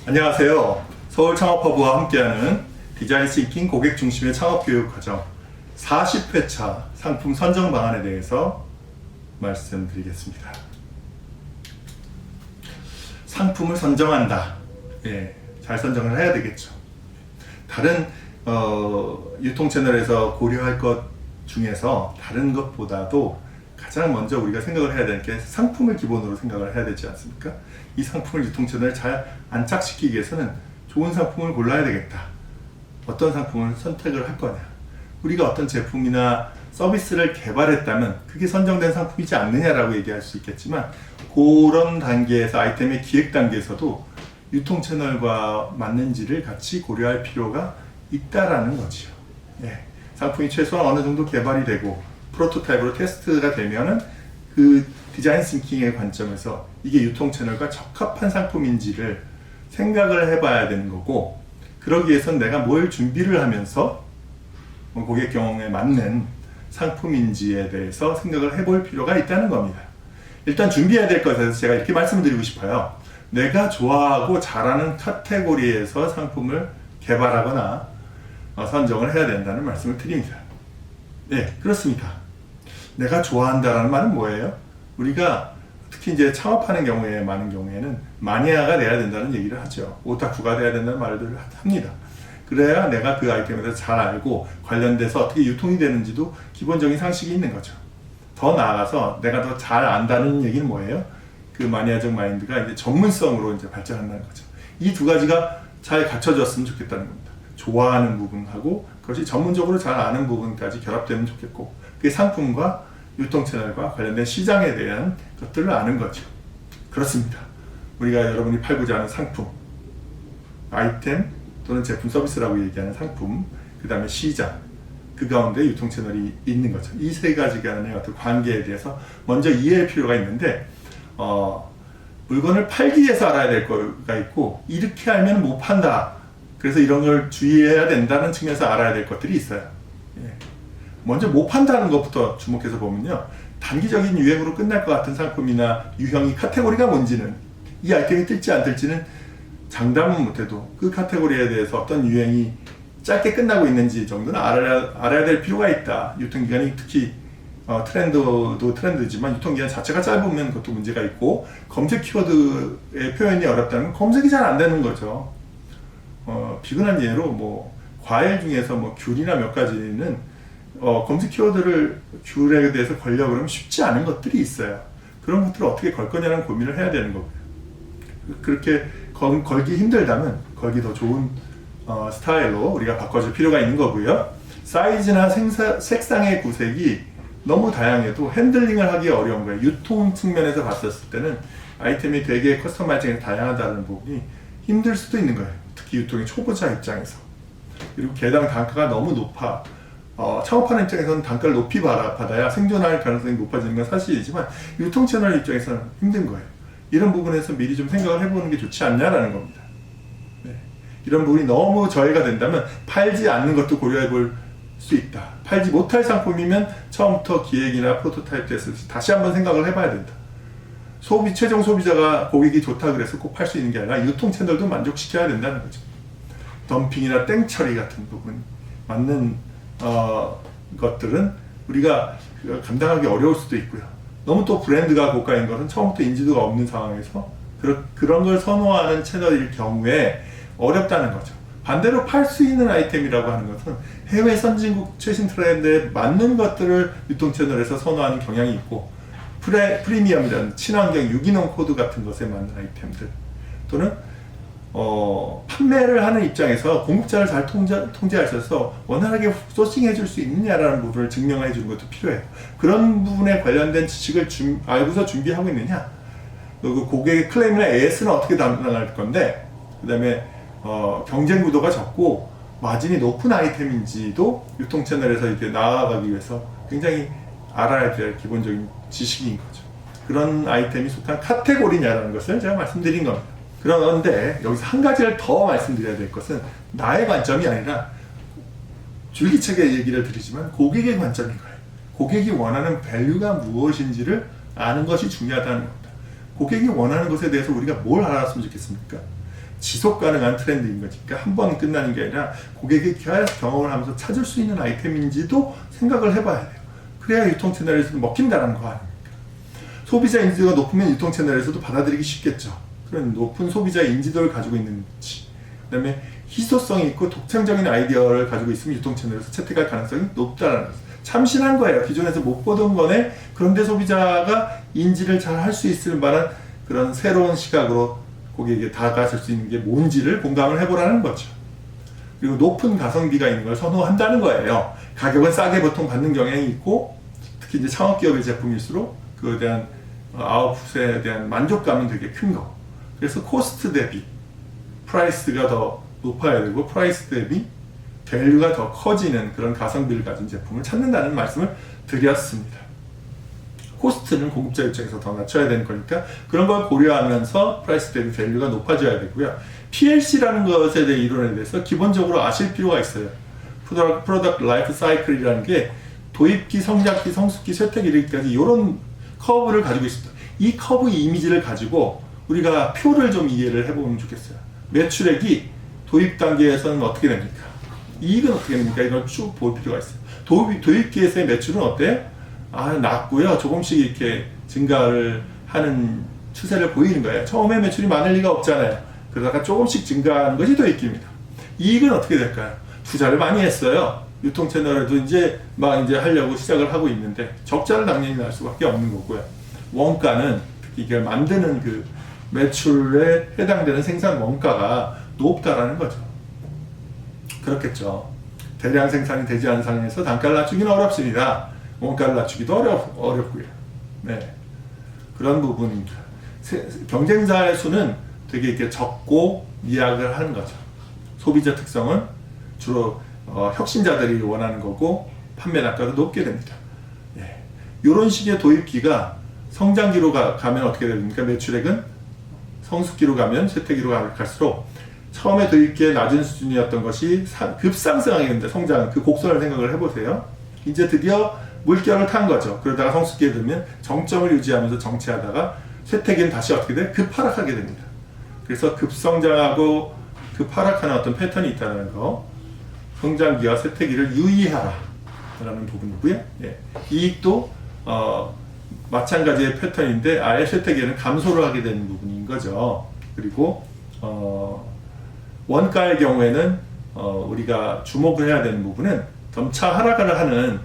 안녕하세요. 서울창업허브와 함께하는 디자인 싱킹 고객 중심의 창업교육 과정 40회차 상품 선정 방안에 대해서 말씀드리겠습니다. 상품을 선정한다. 잘 선정을 해야 되겠죠. 다른 유통 채널에서 고려할 것 중에서 다른 것보다도 가장 먼저 우리가 생각을 해야 되는 게 상품을 기본으로 생각을 해야 되지 않습니까? 이 상품을 유통 채널에 잘 안착시키기 위해서는 좋은 상품을 골라야 되겠다. 어떤 상품을 선택을 할 거냐. 우리가 어떤 제품이나 서비스를 개발했다면 그게 선정된 상품이지 않느냐라고 얘기할 수 있겠지만, 그런 단계에서, 아이템의 기획 단계에서도 유통 채널과 맞는지를 같이 고려할 필요가 있다라는 거지요. 상품이 최소한 어느 정도 개발이 되고 프로토타입으로 테스트가 되면은 그 디자인 싱킹의 관점에서 이게 유통 채널과 적합한 상품인지를 생각을 해봐야 되는 거고, 그러기 위해서는 내가 뭘 준비를 하면서 고객 경험에 맞는 상품인지에 대해서 생각을 해볼 필요가 있다는 겁니다. 일단 준비해야 될 것에 대해서 제가 이렇게 말씀드리고 싶어요. 내가 좋아하고 잘하는 카테고리에서 상품을 개발하거나 선정을 해야 된다는 말씀을 드립니다. 그렇습니다. 내가 좋아한다라는 말은 뭐예요? 우리가 특히 이제 창업하는 경우에, 많은 경우에는 마니아가 돼야 된다는 얘기를 하죠. 오타쿠가 돼야 된다는 말들을 합니다. 그래야 내가 그 아이템에 대해서 잘 알고 관련돼서 어떻게 유통이 되는지도 기본적인 상식이 있는 거죠. 더 나아가서 내가 더 잘 안다는 얘기는 뭐예요? 그 마니아적 마인드가 이제 전문성으로 이제 발전한다는 거죠. 이 두 가지가 잘 갖춰졌으면 좋겠다는 겁니다. 좋아하는 부분하고 그것이 전문적으로 잘 아는 부분까지 결합되면 좋겠고, 그게 상품과 유통 채널과 관련된 시장에 대한 것들을 아는 거죠. 그렇습니다. 우리가 여러분이 팔고자 하는 상품, 아이템 또는 제품 서비스라고 얘기하는 상품, 그 다음에 시장, 그 가운데 유통 채널이 있는 거죠. 이 세 가지 간의 어떤 관계에 대해서 먼저 이해할 필요가 있는데, 물건을 팔기 위해서 알아야 될 거가 있고, 이렇게 알면 못 판다. 그래서 이런 걸 주의해야 된다는 측면에서 알아야 될 것들이 있어요. 먼저 못 판다는 것부터 주목해서 보면요, 단기적인 유행으로 끝날 것 같은 상품이나 유형이, 카테고리가 뭔지는, 이 아이템이 뜰지 안 뜰지는 장담은 못해도 그 카테고리에 대해서 어떤 유행이 짧게 끝나고 있는지 정도는 알아야 될 필요가 있다. 유통기간이 특히 트렌드도 트렌드지만 유통기간 자체가 짧으면 그것도 문제가 있고, 검색 키워드의 표현이 어렵다는 건 검색이 잘 안 되는 거죠. 비근한 예로 과일 중에서 귤이나 몇 가지는 검색 키워드를 귤에 대해서 걸려고 그러면 쉽지 않은 것들이 있어요. 그런 것들을 어떻게 걸 거냐는 고민을 해야 되는 거고요. 그렇게 걸기 힘들다면 걸기 더 좋은 스타일로 우리가 바꿔줄 필요가 있는 거고요. 사이즈나 색상의 구색이 너무 다양해도 핸들링을 하기 어려운 거예요. 유통 측면에서 봤었을 때는 아이템이 되게 커스터마이징이 다양하다는 부분이 힘들 수도 있는 거예요. 특히 유통의 초보자 입장에서. 그리고 개당 단가가 너무 높아. 창업하는 입장에서는 단가를 높이 받아야 생존할 가능성이 높아지는 건 사실이지만, 유통 채널 입장에서는 힘든 거예요. 이런 부분에서 미리 좀 생각을 해보는 게 좋지 않냐라는 겁니다. 이런 부분이 너무 저해가 된다면 팔지 않는 것도 고려해 볼 수 있다. 팔지 못할 상품이면 처음부터 기획이나 프로토타입 테스트 다시 한번 생각을 해봐야 된다. 최종 소비자가 고객이 좋다 그래서 꼭 팔 수 있는 게 아니라 유통 채널도 만족시켜야 된다는 거죠. 덤핑이나 땡처리 같은 부분, 맞는 것들은 우리가 감당하기 어려울 수도 있고요. 너무 또 브랜드가 고가인 것은 처음부터 인지도가 없는 상황에서 그런 걸 선호하는 채널일 경우에 어렵다는 거죠. 반대로 팔 수 있는 아이템이라고 하는 것은 해외 선진국 최신 트렌드에 맞는 것들을 유통 채널에서 선호하는 경향이 있고, 프리미엄이라는 친환경 유기농 코드 같은 것에 맞는 아이템들, 또는 판매를 하는 입장에서 공급자를 잘 통제하셔서 원활하게 소싱해 줄 수 있느냐라는 부분을 증명해 주는 것도 필요해요. 그런 부분에 관련된 지식을 알고서 준비하고 있느냐, 그리고 고객의 클레임이나 AS는 어떻게 담당할 건데, 그 다음에 경쟁 구도가 적고 마진이 높은 아이템인지도 유통 채널에서 이렇게 나아가기 위해서 굉장히 알아야 될 기본적인 지식인 거죠. 그런 아이템이 속한 카테고리냐라는 것을 제가 말씀드린 겁니다. 그런데 여기서 한 가지를 더 말씀드려야 될 것은 나의 관점이 아니라, 줄기차게 얘기를 드리지만 고객의 관점인 거예요. 고객이 원하는 밸류가 무엇인지를 아는 것이 중요하다는 겁니다. 고객이 원하는 것에 대해서 우리가 뭘 알았으면 좋겠습니까? 지속 가능한 트렌드인 거지. 그러니까 한 번 끝나는 게 아니라 고객이 계속 경험을 하면서 찾을 수 있는 아이템인지도 생각을 해봐야 돼요. 그래야 유통 채널에서도 먹힌다는 거 아닙니까? 소비자 인지도가 높으면 유통 채널에서도 받아들이기 쉽겠죠. 그런 높은 소비자 인지도를 가지고 있는지, 그 다음에 희소성이 있고 독창적인 아이디어를 가지고 있으면 유통 채널에서 채택할 가능성이 높다는 거죠. 참신한 거예요. 기존에서 못 보던 거네. 그런데 소비자가 인지를 잘 할 수 있을 만한 그런 새로운 시각으로 고객에게 다가설 수 있는 게 뭔지를 공감을 해보라는 거죠. 그리고 높은 가성비가 있는 걸 선호한다는 거예요. 가격은 싸게 보통 받는 경향이 있고, 특히 이제 창업기업의 제품일수록 그에 대한 아웃풋에 대한 만족감은 되게 큰 거. 그래서 코스트 대비 프라이스가 더 높아야 되고, 프라이스 대비 밸류가 더 커지는 그런 가성비를 가진 제품을 찾는다는 말씀을 드렸습니다. 코스트는 공급자 입장에서 더 낮춰야 되는 거니까 그런 걸 고려하면서 프라이스 대비 밸류가 높아져야 되고요. PLC라는 것에 대한 이론에 대해서 기본적으로 아실 필요가 있어요. 프로덕트 라이프 사이클이라는 게 도입기, 성장기, 성숙기, 쇠퇴기 이렇게까지 이런 커브를 가지고 있습니다. 이 커브 이미지를 가지고 우리가 표를 좀 이해를 해보면 좋겠어요. 매출액이 도입 단계에서는 어떻게 됩니까? 이익은 어떻게 됩니까? 이걸 쭉 볼 필요가 있어요. 도입기에서의 매출은 어때요? 낮고요. 조금씩 이렇게 증가를 하는 추세를 보이는 거예요. 처음에 매출이 많을 리가 없잖아요. 그러다가 조금씩 증가하는 것이 도입기입니다. 이익은 어떻게 될까요? 투자를 많이 했어요. 유통 채널에도 이제 하려고 시작을 하고 있는데 적자를 당연히 날 수밖에 없는 거고요. 원가는 특히 이걸 만드는 그 매출에 해당되는 생산 원가가 높다라는 거죠. 그렇겠죠. 대량 생산이 되지 않은 상황에서 단가를 낮추기는 어렵습니다. 원가를 낮추기도 어렵고요. 네. 그런 부분입니다. 경쟁자의 수는 되게 이렇게 적고 미약을 하는 거죠. 소비자 특성은 주로 혁신자들이 원하는 거고 판매 단가도 높게 됩니다. 예. 이런 식의 도입기가 성장기로 가면 어떻게 됩니까? 매출액은 성숙기로 가면 쇠퇴기로 갈수록 처음에 도입기에 낮은 수준이었던 것이 급상승하게 됩니다. 성장, 그 곡선을 생각을 해보세요. 이제 드디어 물결을 탄 거죠. 그러다가 성숙기에 들면 정점을 유지하면서 정체하다가 쇠퇴기는 다시 어떻게 돼? 급하락하게 됩니다. 그래서 급성장하고 급하락하는 어떤 패턴이 있다는 거, 성장기와 쇠퇴기를 유의하라 라는 부분이고요. 예. 이익도 마찬가지의 패턴인데 아예 쇠퇴기에는 감소를 하게 되는 부분인 거죠. 그리고 원가의 경우에는 우리가 주목을 해야 되는 부분은 점차 하락을 하는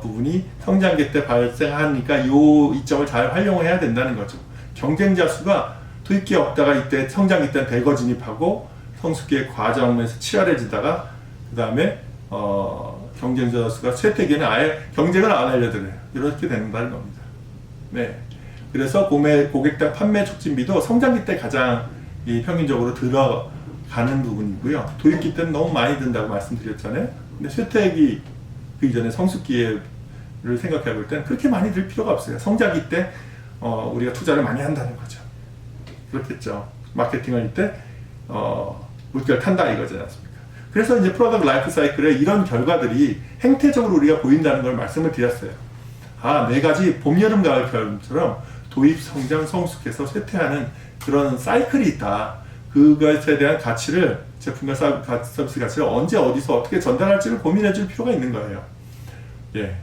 부분이 성장기 때 발생하니까 이 이점을 잘 활용을 해야 된다는 거죠. 경쟁자 수가 도입기에 없다가 이때 성장기 때는 대거 진입하고 성숙기의 과정에서 치열해지다가 그 다음에 경쟁자 수가 쇠퇴기에는 아예 경쟁을 안 하려드려요. 이렇게 된다는 겁니다. 네. 그래서 고객당 판매 촉진비도 성장기 때 가장 평균적으로 들어가는 부분이고요. 도입기 때는 너무 많이 든다고 말씀드렸잖아요. 근데 쇠퇴기 그 이전에 성숙기를 생각해 볼 때는 그렇게 많이 들 필요가 없어요. 성장기 때 우리가 투자를 많이 한다는 거죠. 그렇겠죠. 마케팅을 할 때 물결 탄다 이거지 않습니까? 그래서 이제 프로덕트 라이프 사이클에 이런 결과들이 행태적으로 우리가 보인다는 걸 말씀을 드렸어요. 네 가지 봄, 여름, 가을, 겨울처럼 도입, 성장, 성숙해서 쇠퇴하는 그런 사이클이 있다. 그것에 대한 가치를 제품과 서비스 가치를 언제 어디서 어떻게 전달할지를 고민해 줄 필요가 있는 거예요. 예.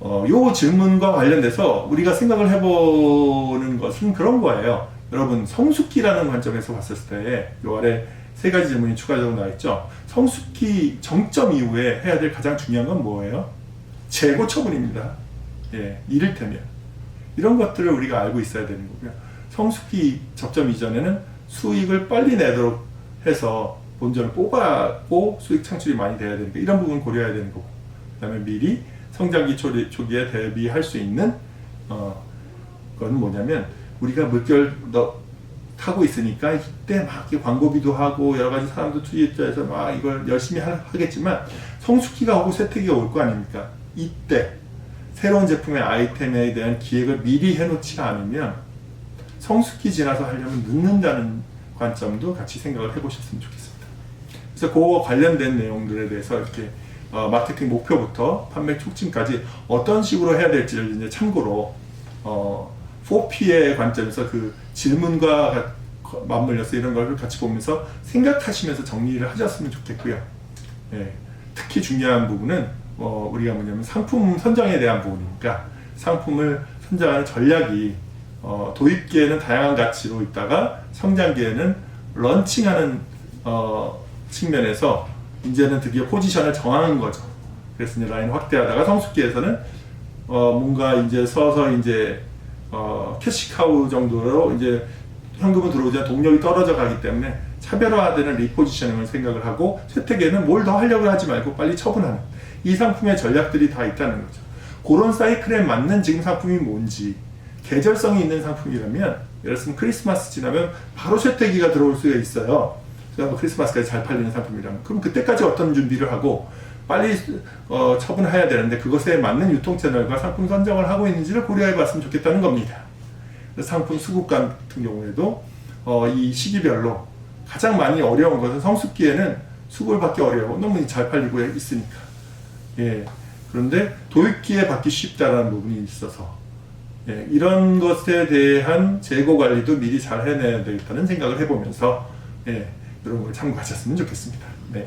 요 질문과 관련돼서 우리가 생각을 해보는 것은 그런 거예요. 여러분, 성숙기라는 관점에서 봤을 때 요 아래 세 가지 질문이 추가적으로 나와 있죠. 성숙기 정점 이후에 해야 될 가장 중요한 건 뭐예요? 재고 처분입니다. 예, 이를테면 이런 것들을 우리가 알고 있어야 되는 거고요. 성숙기 접점 이전에는 수익을 빨리 내도록 해서 본전을 뽑았고 수익 창출이 많이 돼야 되니까 이런 부분 고려해야 되는 거고, 그 다음에 미리 성장기 초기에 대비할 수 있는 그건 뭐냐면 우리가 물결 타고 있으니까 이때 막 광고비도 하고 여러 가지 사람도 투자해서 막 이걸 열심히 하겠지만 성숙기가 오고 쇠퇴기가 올 거 아닙니까? 이때 새로운 제품의 아이템에 대한 기획을 미리 해놓지 않으면 성숙기 지나서 하려면 늦는다는 관점도 같이 생각을 해보셨으면 좋겠습니다. 그래서 그 관련된 내용들에 대해서 이렇게 마케팅 목표부터 판매 촉진까지 어떤 식으로 해야 될지를 이제 참고로 4P의 관점에서 그 질문과 맞물려서 이런 걸 같이 보면서 생각하시면서 정리를 하셨으면 좋겠고요. 예, 특히 중요한 부분은 우리가 뭐냐면 상품 선정에 대한 부분이니까 상품을 선정하는 전략이 도입기에는 다양한 가치로 있다가 성장기에는 런칭하는 측면에서 이제는 드디어 포지션을 정하는 거죠. 그래서 이제 라인 확대하다가 성숙기에서는 뭔가 이제 서서 이제 캐시카우 정도로 이제 현금은 들어오지 않은 동력이 떨어져 가기 때문에 차별화되는 리포지셔닝을 생각을 하고 쇠퇴기에는 뭘 더 하려고 하지 말고 빨리 처분하는 이 상품의 전략들이 다 있다는 거죠. 그런 사이클에 맞는 지금 상품이 뭔지 계절성이 있는 상품이라면 예를 들면 크리스마스 지나면 바로 쇠퇴기가 들어올 수가 있어요. 그래서 크리스마스까지 잘 팔리는 상품이라면 그럼 그때까지 어떤 준비를 하고 빨리 처분해야 되는데 그것에 맞는 유통 채널과 상품 선정을 하고 있는지를 고려해 봤으면 좋겠다는 겁니다. 상품 수급 같은 경우에도 이 시기별로 가장 많이 어려운 것은 성숙기에는 수급을 받기 어려워 너무 잘 팔리고 있으니까. 예. 그런데 도입기에 받기 쉽다라는 부분이 있어서 예, 이런 것에 대한 재고 관리도 미리 잘 해내야 되겠다는 생각을 해보면서 예, 이런 걸 참고하셨으면 좋겠습니다. 네.